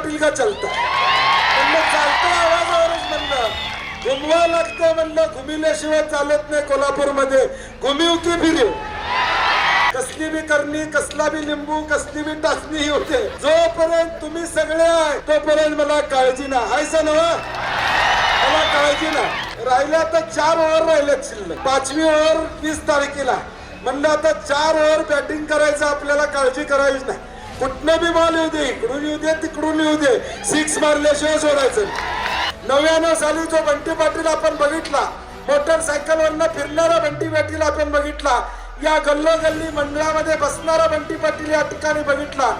पाटील का चलता म्हणलं चालतं आवाजावरच म्हणलं घुमवा लागतं म्हणलं घुमिल्याशिवाय चालत नाही कोल्हापूरमध्ये घुमीव की फिरीव कसली बी करणी कसला बी लिंबू कसली बी टाचणी ही होते जोपर्यंत तुम्ही सगळे आहे तोपर्यंत मला काळजी ना हायचं ना मला काळजी ना राहिल्या आता 4 ओव्हर राहिलेत शिल्लक 5वी ओव्हर 20 तारखेला म्हणलं आता 4 ओव्हर बॅटिंग करायचं आपल्याला काळजी करायची नाही कुठनं बी बॉल येऊ दे इकडून येऊ दे तिकडून येऊ दे 6 मारल्याशिवाय सोडायचं 99 साली जो बंटी पाटील आपण बघितला मोटरसायकल वरनं फिरणारा बंटी पाटील आपण बघितला या गल्लोगल्ली मंडळामध्ये बसणारा बंटी पाटील या ठिकाणी बघितला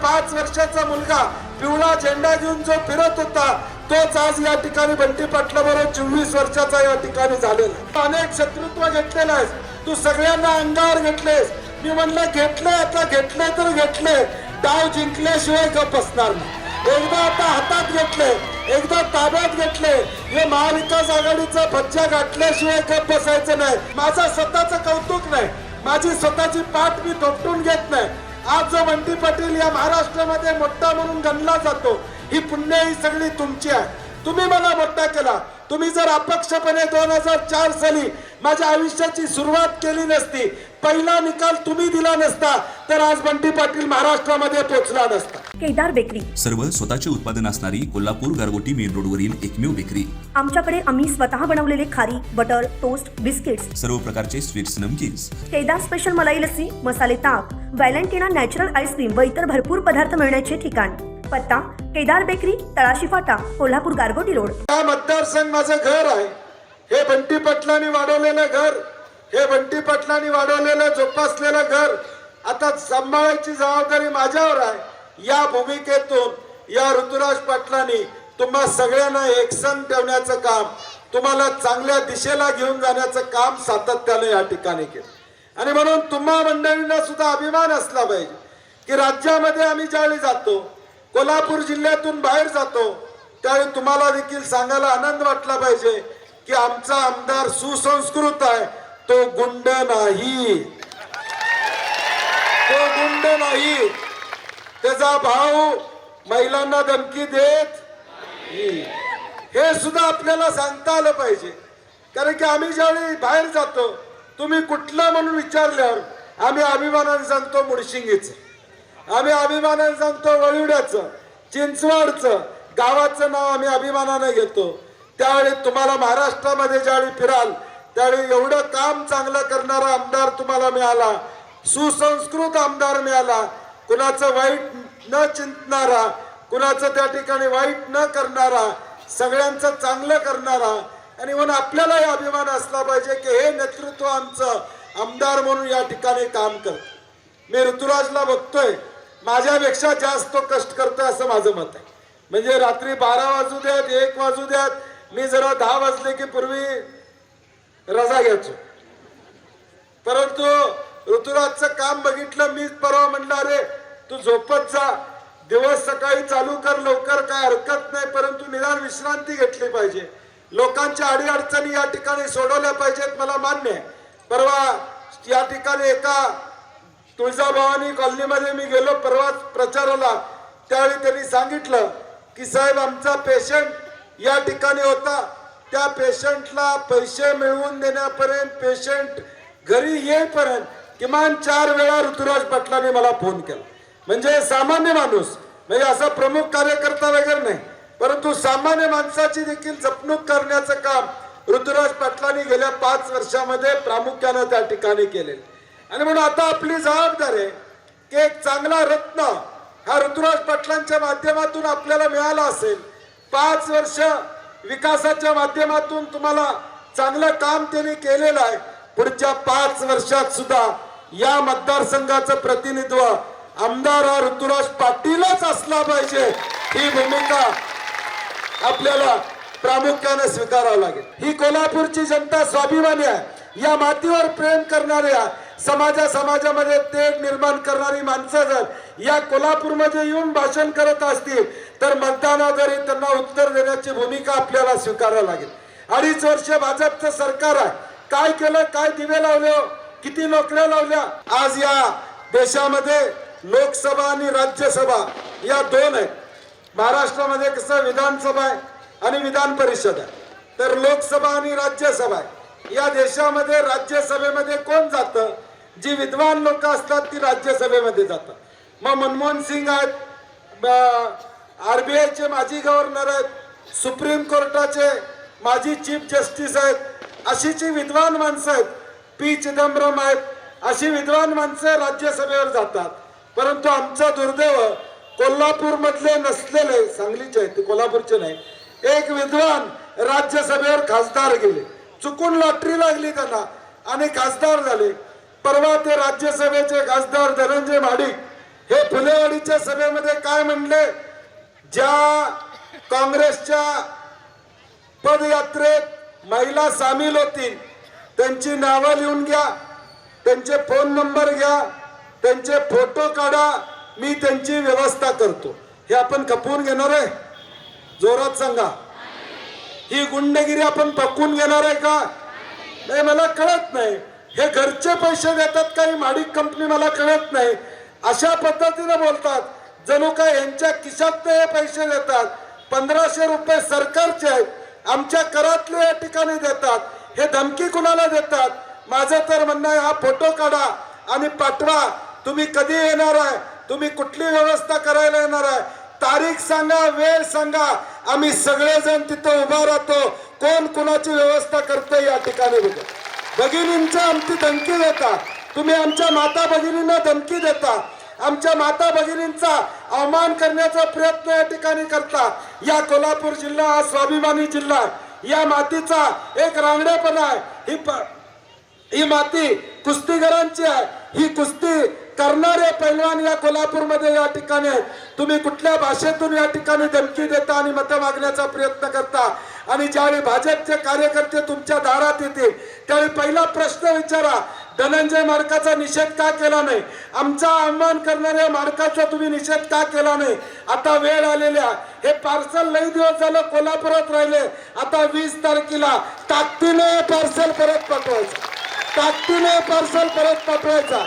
5 वर्षाचा मुलगा पिवळा झेंडा घेऊन जो फिरत होता तोच आज या ठिकाणी बंटी पाटलाबरोबर 24 वर्षाचा या ठिकाणी झालेला अनेक शत्रुत्व घेतलेला आहेस तू सगळ्यांना अंगावर घेतलेस मी म्हणलं घेतलंय आता घेतलंय तर घेतलंय डाव जिंकल्याशिवाय गप बसणार नाही एकदा आता हातात घेतले एकदा ताब्यात घेतले हे महाविकास आघाडीचा भज्जा गाठल्याशिवाय गप बसायचं नाही माझं स्वतःचं कौतुक नाही माझी स्वतःची पाठ मी थोपटून घेत नाही आज जो बंटी पाटील या महाराष्ट्रामध्ये मोठा म्हणून गणला जातो ही पुण्य ही सगळी तुमची आहे तुम्ही मला मोठा केला तुम्ही जर अपक्षपणे 2004 साली माझ्या आयुष्याची सुरुवात केली नसती पहिला निकाल तुम्ही दिला नसता तर आज बंटी पाटील महाराष्ट्रामध्ये पोहोचला नसता केदार बेकरी सर्व स्वतःचे उत्पादन असणारी कोल्हापूर गारगोटी मेन रोडवरील एकमेव बेकरी आमच्याकडे आम्ही स्वतः बनवलेले खारी बटर टोस्ट बिस्किट्स सर्व प्रकारचे स्वीट्स नमकीन्स केदार स्पेशल मलाई लस्सी मसाले ताक व्हॅलेंटिना नॅचरल आईस्क्रीम व इतर भरपूर पदार्थ मिळण्याचे ठिकाण पत्ता केदार बेकरी तळाशी फाटा कोल्हापूर गारगोटी रोड हा मतदारसंघ माझं घर आहे हे बंटी पाटलांनी वाढवलेलं घर हे बंटी पाटलांनी वाढवलेलं जोपासलेलं घर आता सांभाळायची जबाबदारी माझ्यावर आहे या भूमिकेतून या ऋतुराज पाटलांनी तुम्हा सगळ्यांना एकसंध ठेवण्याचं काम तुम्हाला चांगल्या दिशेला घेऊन जाण्याचं काम सातत्याने या ठिकाणी केलं आणि म्हणून तुम्हा मंडळींना सुद्धा अभिमान असला पाहिजे की राज्यामध्ये आम्ही ज्यावेळी जातो कोल्हापूर जिल्ह्यातून बाहेर जातो त्यावेळी तुम्हाला देखील सांगायला आनंद वाटला पाहिजे की आमचा आमदार सुसंस्कृत आहे तो गुंड नाही तो गुंड नाही त्याचा भाऊ महिलांना धमकी देत हे सुद्धा आपल्याला सांगता आलं पाहिजे कारण की आम्ही ज्यावेळी बाहेर जातो तुम्ही कुठलं म्हणून विचारल्यावर आम्ही अभिमानाने सांगतो मुळशिंगीचं आम्ही अभिमानाने सांगतो वळिवड्याचं चिंचवडचं गावाचं नाव आम्ही अभिमानाने घेतो त्यावेळी तुम्हाला महाराष्ट्रामध्ये ज्यावेळी फिराल त्यावेळी एवढं काम चांगलं करणारा आमदार तुम्हाला मिळाला सुसंस्कृत आमदार मिळाला कुणाचं वाईट न चिंतणारा कुणाचं त्या ठिकाणी वाईट न करणारा सगळ्यांचं चांगलं करणारा आणि म्हणून आपल्यालाही अभिमान असला पाहिजे की हे नेतृत्व आमचं आमदार म्हणून या ठिकाणी काम करत मी ऋतुराजला बघतोय माझ्यापेक्षा जास्त कष्ट करतोय असं माझं मत आहे म्हणजे रात्री 12 वाजू द्यात 1 वाजू द्यात मी जरा 10 वाजले की पूर्वी रजा घ्यायचो परंतु ऋतुराजचं काम बघितलं मी परवा म्हणलं अरे तू झोपत जा दिवस सकाळी चालू कर लवकर काय हरकत नाही परंतु निदान विश्रांती घेतली पाहिजे लोकांच्या अडीअडचणी या ठिकाणी सोडवल्या पाहिजेत मला मान्य आहे परवा या ठिकाणी एका तुळजाभवानी कॉलनीमध्ये मी गेलो परवा प्रचाराला त्यावेळी त्यांनी सांगितलं की साहेब आमचा पेशंट या ठिकाणी होता त्या पेशंटला पैसे मिळवून देण्यापर्यंत पेशंट घरी येईपर्यंत किमान 4 वेळा ऋतुराज पाटलांनी मला फोन केला म्हणजे सामान्य माणूस म्हणजे असा प्रमुख कार्यकर्ता वगैरे नाही परंतु सामान्य माणसाची देखील जपणूक करण्याचं काम ऋतुराज पाटलांनी गेल्या 5 वर्षामध्ये प्रामुख्याने त्या ठिकाणी केले आणि म्हणून आता आपली जबाबदारी आहे की एक चांगला रत्न हा ऋतुराज पाटलांच्या माध्यमातून आपल्याला मिळाला असेल 5 वर्ष विकासाच्या माध्यमातून तुम्हाला चांगलं काम त्यांनी केलेलं आहे पुढच्या 5 वर्षात सुद्धा या मतदारसंघाचं प्रतिनिधित्व आमदार हा ऋतुराज पाटीलच असला पाहिजे ही भूमिका आपल्याला प्रामुख्याने स्वीकारावं लागेल ही कोल्हापूरची जनता स्वाभिमानी आहे या मातीवर प्रेम करणाऱ्या समाजामध्ये तेढ निर्माण करणारी माणसं जर या कोल्हापूरमध्ये येऊन भाषण करत असतील तर मतदानाद्वारे त्यांना उत्तर देण्याची भूमिका आपल्याला स्वीकारावी लागेल 2.5 वर्ष भाजपचं सरकार आहे काय केलं काय दिवे लावले किती नोकऱ्या लावल्या आज या देशामध्ये लोकसभा आणि राज्यसभा या 2 आहेत महाराष्ट्रामध्ये कसं विधानसभा आहे आणि विधान परिषद आहे, तर लोकसभा आणि राज्यसभा आहे. या देशामध्ये राज्यसभेमध्ये कोण जातं? जी विद्वान लोक असतात ती राज्यसभेमध्ये जातात. मग मनमोहन सिंग आहेत, RBIचे माजी गव्हर्नर आहेत, सुप्रीम कोर्टाचे माजी चीफ जस्टिस आहेत, अशी जी विद्वान माणसं आहेत, P. चिदंबरम आहेत, अशी विद्वान माणसं राज्यसभेवर जातात. परंतु आमचा दुर्दैव कोल्हापूर मधले नसलेले, सांगलीचे आहेत ते, कोल्हापूरचे नाही, एक विद्वान राज्यसभेवर खासदार गेले. चुकून लॉटरी लागली त्यांना आणि खासदार झाले. परवा ते राज्यसभेचे खासदार धनंजय महाडिक हे फुलेवाडीच्या सभेमध्ये काय म्हणले? ज्या काँग्रेसच्या पदयात्रेत महिला सामील होतील त्यांची नावं लिहून घ्या, त्यांचे फोन नंबर घ्या, त्यांचे फोटो काढा, मी त्यांची व्यवस्था करतो. हे आपण खपवून घेणार आहे? जोरात सांगा. ही गुंडगिरी आपण पकवून घेणार आहे का? नाही, मला कळत नाही. हे घरचे पैसे देतात काही माडिक कंपनी, मला कळत नाही. अशा पद्धतीने बोलतात जणू काय यांच्या खिशात हे पैसे देतात. 1500 रुपये सरकारचे आहेत, आमच्या करातले या ठिकाणी देतात. हे धमकी कुणाला देतात? माझं तर म्हणणं आहे, हा फोटो काढा आणि पाठवा. तुम्ही कधी येणार आहे, तुम्ही कुठली व्यवस्था करायला येणार आहे, तारीख सांगा, वेळ सांगा, आम्ही सगळेजण तिथं उभा राहतो. कोण कुणाची व्यवस्था करते या ठिकाणी बघा. भगिनींचा आमची धमकी देता तुम्ही, आमच्या माता भगिनींना धमकी देता, आमच्या माता भगिनींचा अवमान करण्याचा प्रयत्न या ठिकाणी करता. या कोल्हापूर जिल्हा हा स्वाभिमानी जिल्हा आहे. या मातीचा एक रांगडेपणा आहे. ही माती कुस्तीगरांची आहे. ही कुस्ती करणारे पैलवान या कोल्हापूरमध्ये या ठिकाणी आहेत. तुम्ही कुठल्या भाषेतून या ठिकाणी धमकी देता आणि मतं मागण्याचा प्रयत्न करता. आणि ज्यावेळी भाजपचे कार्यकर्ते तुमच्या दारात येतील त्यावेळी पहिला प्रश्न विचारा, धनंजय माडकाचा निषेध का केला नाही? आमचा आव्हान करणाऱ्या माडकाचा तुम्ही निषेध का केला नाही? आता वेळ आलेल्या, हे पार्सल लई दिवस झालं कोल्हापुरात राहिले. आता 20 तारखेला ताकदीने पार्सल परत पाठवायचं, ताकदीने पार्सल परत पाठवायचा.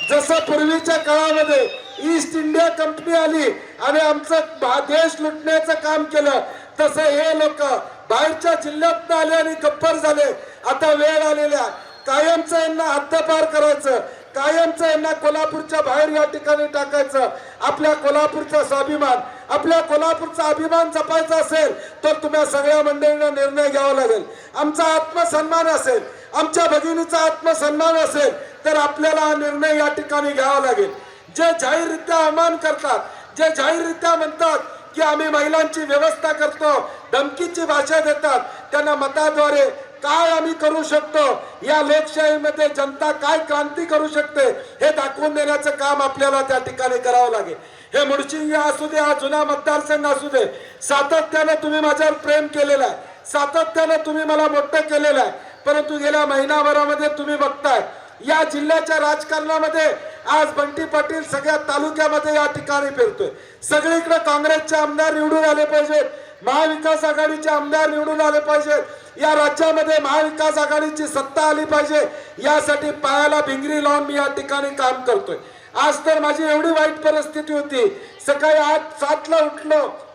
जसं पूर्वीच्या काळामध्ये ईस्ट इंडिया कंपनी आली आणि आमचं देश लुटण्याचं काम केलं, तसं हे लोक बाहेरच्या जिल्ह्यात आले आणि गप्पर झाले. आता वेळ आलेल्या, कायमचं यांना हद्दपार करायचं, कायमचं यांना कोल्हापूरच्या बाहेर या ठिकाणी टाकायचं. आपल्या कोल्हापूरचा स्वाभिमान, आपल्या कोल्हापूरचा अभिमान जपायचा असेल तर तुम्हा सगळ्या मंडळींना निर्णय घ्यावा लागेल. आमचा आत्मसन्मान असेल, आमच्या भगिनीचा आत्मसन्मान असेल तर आपल्याला हा निर्णय या ठिकाणी घ्यावा लागेल. जे जाहीररित्या अवमान करतात, जे जाहीररित्या म्हणतात की आम्ही महिलांची व्यवस्था करतो, धमकीची भाषा देतात, त्यांना मताद्वारे काय आम्ही करू शकतो, या लोकशाहीमध्ये जनता काय क्रांती करू शकते हे दाखवून देण्याचं काम आपल्याला त्या ठिकाणी करावं लागेल. हे मुळशिंगी असू दे, हा जुना मतदारसंघ असू दे, सातत्यानं तुम्ही माझ्यावर प्रेम केलेलं आहे, सातत्यानं तुम्ही मला मोठं केलेलं आहे. परंतु गेल्या महिनाभरामध्ये तुम्ही बघताय या जिल्ह्याच्या राजकारणामध्ये आज बंटी पाटील सगळ्या तालुक्यामध्ये या ठिकाणी फिरतोय. सगळीकडे काँग्रेसचे आमदार निवडून आले पाहिजेत, महाविकास आघाडीचे आमदार निवडून आले पाहिजेत, या राज्यामध्ये महाविकास आघाडीची सत्ता आली पाहिजे, यासाठी पायाला भिंगरी लावून मी या ठिकाणी काम करतोय. आज तर माझी एवढी वाईट परिस्थिती होती, सकाळी 8-7ला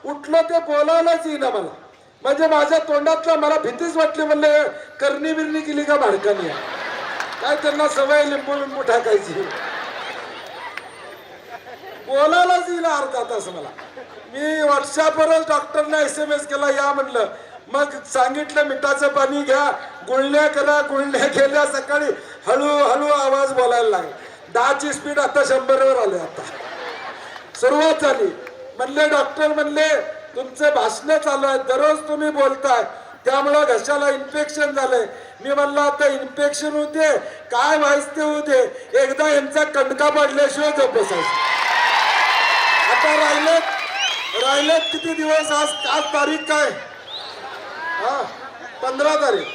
उठलो ते बोलायलाच येईना मला. म्हणजे माझ्या तोंडातलं मला भीतीच वाटली. म्हणले करणी बिरणी केली का भाडकानी? काय त्यांना सवय लिंबू टाकायची. बोलायलाच येईना अर्धा तास मला. मी व्हॉट्सअपवरच डॉक्टरना SMS केला, या म्हणलं. मग सांगितलं मिठाचं पाणी घ्या, गुळण्या करा. गुळण्या केल्या, सकाळी हळूहळू आवाज बोलायला लागला. 10ची स्पीड आता 100वर आले. आता सुरुवात झाली. म्हणले डॉक्टर म्हणले तुमचे भाषण चालू आहे, दररोज तुम्ही बोलताय, त्यामुळे घशाला इन्फेक्शन झालंय. मी म्हणलं आता इन्फेक्शन होऊ दे, काय व्हायचं ते होऊ दे, एकदा यांचा कंडका पडल्याशिवाय झोप बसायचं. आता राहिलेत किती दिवस? आज तारीख काय? 15 तारीख.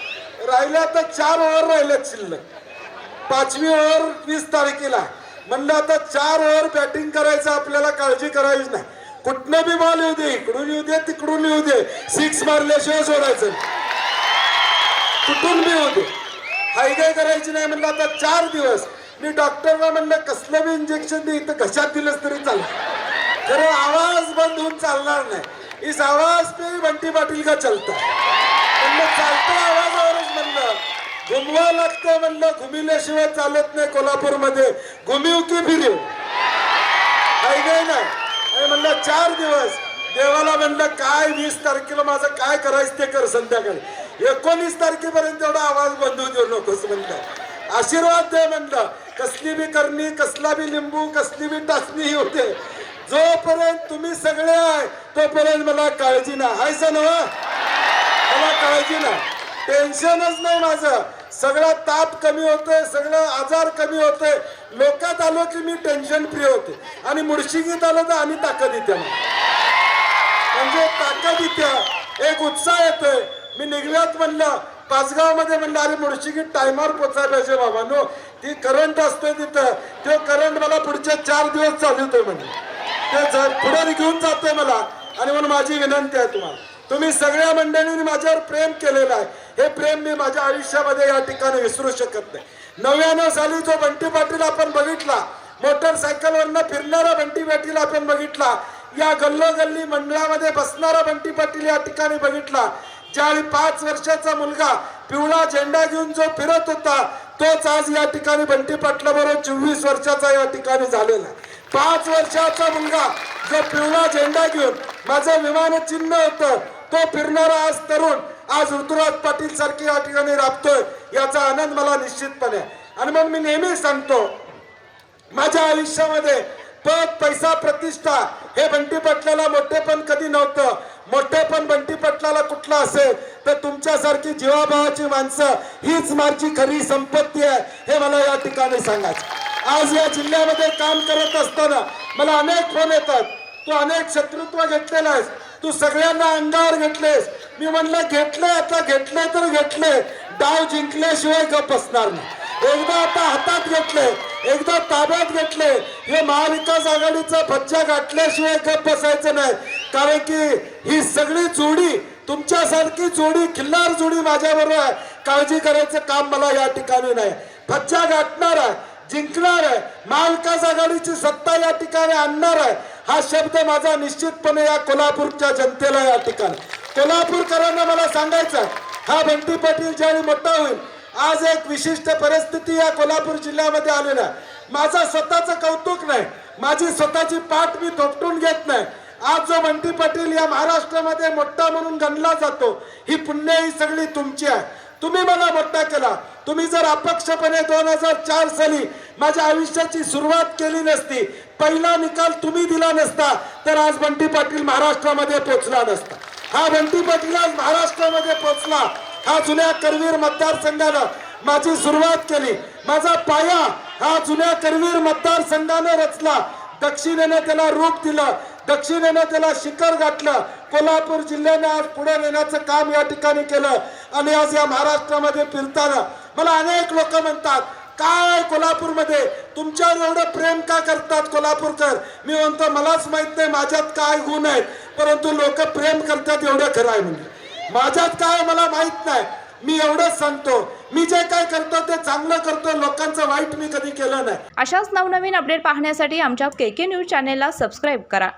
राहिल्या आता 4 ओव्हर राहिलेत शिल्लक. 5वी ओव्हर 20 तारखेला. म्हणलं आता 4 ओव्हर बॅटिंग करायचं, आपल्याला काळजी करायची नाही. कुठनं बी बॉल येऊ दे, इकडून येऊ दे, तिकडून येऊ दे, 6 मारल्याशिवाय सोडायचं, कुठून बी येऊ दे, हायगाय करायची नाही. म्हणलं आता 4 दिवस. मी डॉक्टरला म्हणलं कसलं बी इंजेक्शन दे, इथं घशात दिलंच तरी चालेल, खरं आवाज बंद होऊन चालणार नाही. इस आवाज पे बंटी पाटील का चलता म्हणलं, चालतं आवाजावरच म्हणलं. घुमवा लागतं म्हणलं, घुमिल्याशिवाय चालत नाही. कोल्हापूरमध्ये घुमीव की फिरीव ऐकाय नाही. आणि म्हणलं 4 दिवस देवाला म्हणलं काय 20 तारखेला माझं काय करायचं ते कर, संध्याकाळी 19 तारखेपर्यंत एवढा आवाज बंद होऊ देऊ नकोस म्हणलं. आशीर्वाद दे म्हणलं. कसली बी करणी, कसला बी लिंबू, कसली बी टाचणी होते. जोपर्यंत तुम्ही सगळे आहे तोपर्यंत मला काळजी ना हायचं नवा, मला काळजी ना, टेन्शनच नाही माझं. सगळा ताप कमी होतोय, सगळं आजार कमी होतोय. लोकात आलो की मी टेन्शन फ्री होते आणि मुडशिगीत आलो तर आणि ताकद येते, म्हणजे ताकद येते, एक उत्साह येतोय. मी निघव्यात म्हणलं, पाचगाव मध्ये म्हणलं, अरे मुडशिगीत टायमावर पोचायला पाहिजे बाबा नो, ती करंट असतोय तिथं, तो करंट मला पुढचे 4 दिवस चालवतोय म्हणजे ते पुढे घेऊन जातोय मला. आणि म्हणून माझी विनंती आहे तुम्हाला, तुम्ही सगळ्या मंडळींनी माझ्यावर प्रेम केलेलं आहे. हे प्रेम मी माझ्या आयुष्यामध्ये या ठिकाणी विसरू शकत नाही. 99 साली जो बंटी पाटील आपण बघितला, मोटरसायकलवरनं फिरणारा बंटी पाटील आपण बघितला, या गल्लोगल्ली मंडळामध्ये बसणारा बंटी पाटील या ठिकाणी बघितला. ज्यावेळी 5 वर्षाचा मुलगा पिवळा झेंडा घेऊन जो फिरत होता, तोच आज या ठिकाणी बंटी पाटलाबरोबर 24 वर्षाचा या ठिकाणी झालेला. 5 वर्षाचा मुलगा जो पिवळा झेंडा घेऊन माझं विमान चिन्ह होतं, तो फिरणारा आज तरुण आज ऋतुराज पाटील सारखी या ठिकाणी राबतोय, याचा आनंद मला निश्चितपणे. आणि मग मी नेहमी सांगतो, माझ्या आयुष्यामध्ये पद, पैसा, प्रतिष्ठा हे बंटी पाटलाला मोठेपण कधी नव्हतं. मोठेपण बंटी पाटलाला कुठला असेल तर तुमच्यासारखी जीवाभावाची माणसं हीच माझी खरी संपत्ती आहे, हे मला या ठिकाणी सांगायचं. आज या जिल्ह्यामध्ये काम करत असताना मला अनेक फोन येतात, तू अनेक शत्रुत्व घेतलेला आहेस, तू सगळ्यांना अंगावर घेतलेस. मी म्हणलं घेतलंय, आता घेतलंय तर घेतलंय, डाव जिंकल्याशिवाय गप असणार नाही. एकदा आता हातात घेतले, एकदा ताब्यात घेतले, हे महाविकास आघाडीचा भज्जा गाठल्याशिवाय गप बसायचं नाही. कारण की ही सगळी जोडी, तुमच्यासारखी जोडी, खिल्लार जोडी माझ्याबरोबर आहे. काळजी करायचं काम मला या ठिकाणी नाही. भज्जा गाठणार आहे, जिंकणार आहे, महाविकास आघाडीची सत्ता या ठिकाणी आणणार आहे, हा शब्द माझा निश्चितपणे या कोल्हापूरच्या जनतेला या ठिकाणी, कोल्हापूरकरांना मला सांगायचं आहे. हा बंटी पाटील ज्यावेळी मोठा होईल, आज एक विशिष्ट परिस्थिती या कोल्हापूर जिल्ह्यामध्ये आलेला आहे. माझं स्वतःचं कौतुक नाही, माझी स्वतःची पाठ मी थोपटून घेत नाही. आज जो बंटी पाटील या महाराष्ट्रामध्ये मोठा म्हणून गणला जातो, ही पुण्य ही सगळी तुमची आहे. तुम्ही मला मोठा केला. तुम्ही जर अपक्षपणे 2004 साली माझ्या आयुष्याची सुरुवात केली नसती, पहिला निकाल तुम्ही दिला नसता, तर आज बंटी पाटील महाराष्ट्रामध्ये पोहोचला नसता. हा बंटी पाटील आज महाराष्ट्रामध्ये पोहोचला. हा जुन्या करवीर मतदारसंघानं माझी सुरुवात केली. माझा पाया हा जुन्या करवीर मतदारसंघानं रचला. दक्षिणेनं त्याला रूप दिलं, दक्षिणेनं त्याला शिखर गाठलं. कोल्हापूर जिल्ह्याने आज पुढे नेण्याचं काम या ठिकाणी केलं. आणि आज या महाराष्ट्रामध्ये फिरताना मला अनेक लोक म्हणतात, काय कोल्हापूरमध्ये तुमच्यावर एवढं प्रेम का करतात कोल्हापूरकर? मी म्हणतो मलाच माहित नाही माझ्यात काय गुण आहेत, परंतु लोक प्रेम करतात एवढं खरं आहे. म्हणजे माझ्यात काय मला माहित नाही. मी एवढंच सांगतो, मी जे काय करतो ते चांगलं करतो, लोकांचं वाईट मी कधी केलं नाही. अशाच नवनवीन अपडेट पाहण्यासाठी आमच्या KK न्यूज चॅनेलला सबस्क्राईब करा.